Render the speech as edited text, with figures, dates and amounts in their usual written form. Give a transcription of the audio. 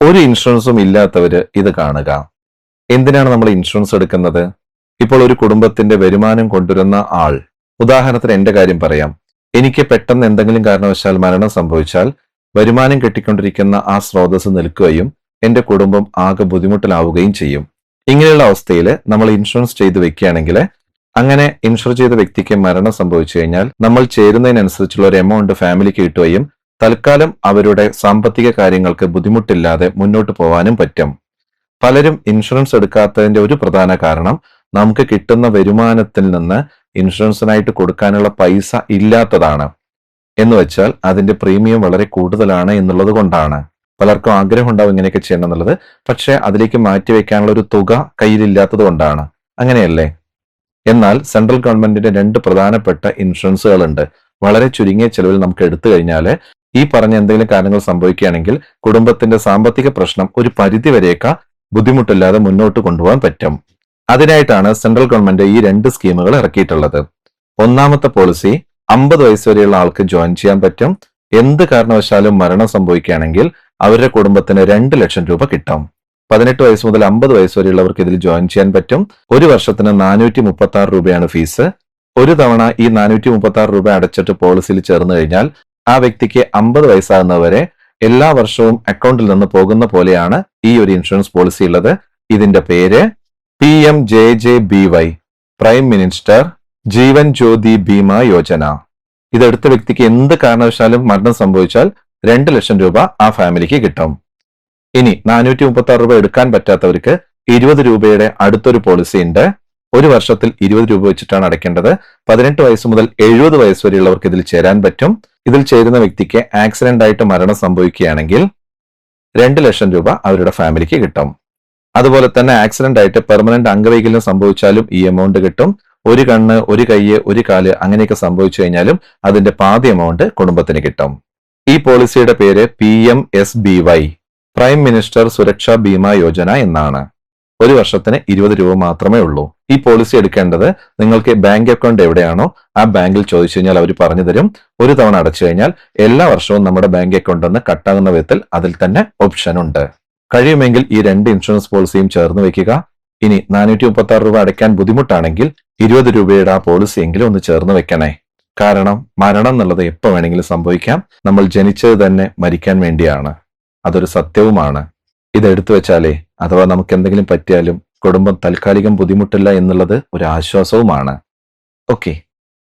ഒരു ഇൻഷുറൻസും ഇല്ലാത്തവര് ഇത് കാണുക. എന്തിനാണ് നമ്മൾ ഇൻഷുറൻസ് എടുക്കുന്നത്? ഇപ്പോൾ ഒരു കുടുംബത്തിന്റെ വരുമാനം കൊണ്ടുവരുന്ന ആൾ, ഉദാഹരണത്തിന് എന്റെ കാര്യം പറയാം. എനിക്ക് പെട്ടെന്ന് എന്തെങ്കിലും കാരണവശാൽ മരണം സംഭവിച്ചാൽ വരുമാനം കിട്ടിക്കൊണ്ടിരിക്കുന്ന ആ സ്രോതസ് നിൽക്കുകയും എന്റെ കുടുംബം ആകെ ബുദ്ധിമുട്ടിലാവുകയും ചെയ്യും. ഇങ്ങനെയുള്ള അവസ്ഥയിൽ നമ്മൾ ഇൻഷുറൻസ് ചെയ്ത് വെക്കുകയാണെങ്കിൽ, അങ്ങനെ ഇൻഷുർ ചെയ്ത വ്യക്തിക്ക് മരണം സംഭവിച്ചു കഴിഞ്ഞാൽ നമ്മൾ ചേരുന്നതിനനുസരിച്ചുള്ള ഒരു എമൗണ്ട് ഫാമിലിക്ക് കിട്ടുകയും തൽക്കാലം അവരുടെ സാമ്പത്തിക കാര്യങ്ങൾക്ക് ബുദ്ധിമുട്ടില്ലാതെ മുന്നോട്ട് പോകാനും പറ്റും. പലരും ഇൻഷുറൻസ് എടുക്കാത്തതിന്റെ ഒരു പ്രധാന കാരണം നമുക്ക് കിട്ടുന്ന വരുമാനത്തിൽ നിന്ന് ഇൻഷുറൻസിനായിട്ട് കൊടുക്കാനുള്ള പൈസ ഇല്ലാത്തതാണ്. എന്ന് വെച്ചാൽ അതിന്റെ പ്രീമിയം വളരെ കൂടുതലാണ് എന്നുള്ളത് കൊണ്ടാണ്. പലർക്കും ആഗ്രഹം ഉണ്ടാവും ഇങ്ങനെയൊക്കെ ചെയ്യണം എന്നുള്ളത്, പക്ഷെ അതിലേക്ക് മാറ്റിവെക്കാനുള്ള ഒരു തുക കയ്യിലില്ലാത്തത് കൊണ്ടാണ്. അങ്ങനെയല്ലേ? എന്നാൽ സെൻട്രൽ ഗവൺമെന്റിന്റെ 2 പ്രധാനപ്പെട്ട ഇൻഷുറൻസുകളുണ്ട്. വളരെ ചുരുങ്ങിയ ചെലവിൽ നമുക്ക് എടുത്തു കഴിഞ്ഞാൽ ഈ പറഞ്ഞ എന്തെങ്കിലും കാരണങ്ങൾ സംഭവിക്കുകയാണെങ്കിൽ കുടുംബത്തിന്റെ സാമ്പത്തിക പ്രശ്നം ഒരു പരിധി വരെയൊക്കെ ബുദ്ധിമുട്ടില്ലാതെ മുന്നോട്ട് കൊണ്ടുപോകാൻ പറ്റും. അതിനായിട്ടാണ് സെൻട്രൽ ഗവൺമെന്റ് ഈ 2 സ്കീമുകൾ ഇറക്കിയിട്ടുള്ളത്. ഒന്നാമത്തെ പോളിസി 50 വയസ്സ് വരെയുള്ള ആൾക്ക് ജോയിൻ ചെയ്യാൻ പറ്റും. എന്ത് കാരണവശാലും മരണം സംഭവിക്കുകയാണെങ്കിൽ അവരുടെ കുടുംബത്തിന് 2 ലക്ഷം രൂപ കിട്ടും. 18 വയസ്സ് മുതൽ 50 വയസ്സ് വരെയുള്ളവർക്ക് ഇതിൽ ജോയിൻ ചെയ്യാൻ പറ്റും. ഒരു വർഷത്തിന് 436 രൂപയാണ് ഫീസ്. ഒരു തവണ ഈ 436 രൂപ അടച്ചിട്ട് പോളിസിയിൽ ചേർന്ന് കഴിഞ്ഞാൽ ആ വ്യക്തിക്ക് 50 വയസ്സാകുന്നവരെ എല്ലാ വർഷവും അക്കൗണ്ടിൽ നിന്ന് പോകുന്ന പോലെയാണ് ഈ ഒരു ഇൻഷുറൻസ് പോളിസി ഉള്ളത്. ഇതിന്റെ പേര് PMJJBY, prime minister Jeevan Jyoti Bima Yojana. ഇതെടുത്ത വ്യക്തിക്ക് എന്ത് കാരണവശാലും മരണം സംഭവിച്ചാൽ 2 ലക്ഷം രൂപ ആ ഫാമിലിക്ക് കിട്ടും. ഇനി 436 രൂപ എടുക്കാൻ പറ്റാത്തവർക്ക് 20 രൂപയുടെ അടുത്തൊരു പോളിസി ഉണ്ട്. ഒരു വർഷത്തിൽ 20 രൂപ വെച്ചിട്ടാണ് അടയ്ക്കേണ്ടത്. 18 വയസ്സ് മുതൽ 70 വയസ്സ് വരെയുള്ളവർക്ക് ഇതിൽ ചേരാൻ പറ്റും. ഇതിൽ ചേരുന്ന വ്യക്തിക്ക് ആക്സിഡന്റ് ആയിട്ട് മരണം സംഭവിക്കുകയാണെങ്കിൽ 2 ലക്ഷം രൂപ അവരുടെ ഫാമിലിക്ക് കിട്ടും. അതുപോലെ തന്നെ ആക്സിഡന്റ് ആയിട്ട് പെർമനന്റ് അംഗവൈകല്യം സംഭവിച്ചാലും ഈ എമൗണ്ട് കിട്ടും. ഒരു കണ്ണ്, ഒരു കൈയ്യ്, ഒരു കാല് അങ്ങനെയൊക്കെ സംഭവിച്ചു കഴിഞ്ഞാലും അതിന്റെ പാതി എമൗണ്ട് കുടുംബത്തിന് കിട്ടും. ഈ പോളിസിയുടെ പേര് PMSBY, പ്രൈം മിനിസ്റ്റർ സുരക്ഷാ ബീമ യോജന എന്നാണ്. ഒരു വർഷത്തിന് 20 രൂപ മാത്രമേ ഉള്ളൂ. ഈ പോളിസി എടുക്കേണ്ടത് നിങ്ങൾക്ക് ബാങ്ക് അക്കൗണ്ട് എവിടെയാണോ ആ ബാങ്കിൽ ചോദിച്ചു കഴിഞ്ഞാൽ അവർ പറഞ്ഞു തരും. ഒരു തവണ അടച്ചു കഴിഞ്ഞാൽ എല്ലാ വർഷവും നമ്മുടെ ബാങ്ക് അക്കൗണ്ടിൽ നിന്ന് കട്ടാകുന്ന വിധത്തിൽ അതിൽ തന്നെ ഓപ്ഷൻ ഉണ്ട്. കഴിയുമെങ്കിൽ ഈ 2 ഇൻഷുറൻസ് പോളിസിയും ചേർന്ന് വെക്കുക. ഇനി 436 രൂപ അടയ്ക്കാൻ ബുദ്ധിമുട്ടാണെങ്കിൽ 20 രൂപയുടെ ആ പോളിസി എങ്കിലും ഒന്ന് ചേർന്ന് വെക്കണേ. കാരണം മരണം എന്നുള്ളത് എപ്പോ വേണമെങ്കിലും സംഭവിക്കാം. നമ്മൾ ജനിച്ചത് തന്നെ മരിക്കാൻ വേണ്ടിയാണ്. അതൊരു സത്യവുമാണ്. ഇത് എടുത്തു വെച്ചാലേ അഥവാ നമുക്ക് എന്തെങ്കിലും പറ്റിയാലും കുടുംബം തൽക്കാലികം ബുദ്ധിമുട്ടില്ല എന്നുള്ളത് ഒരു ആശ്വാസവുമാണ്. ഓക്കെ.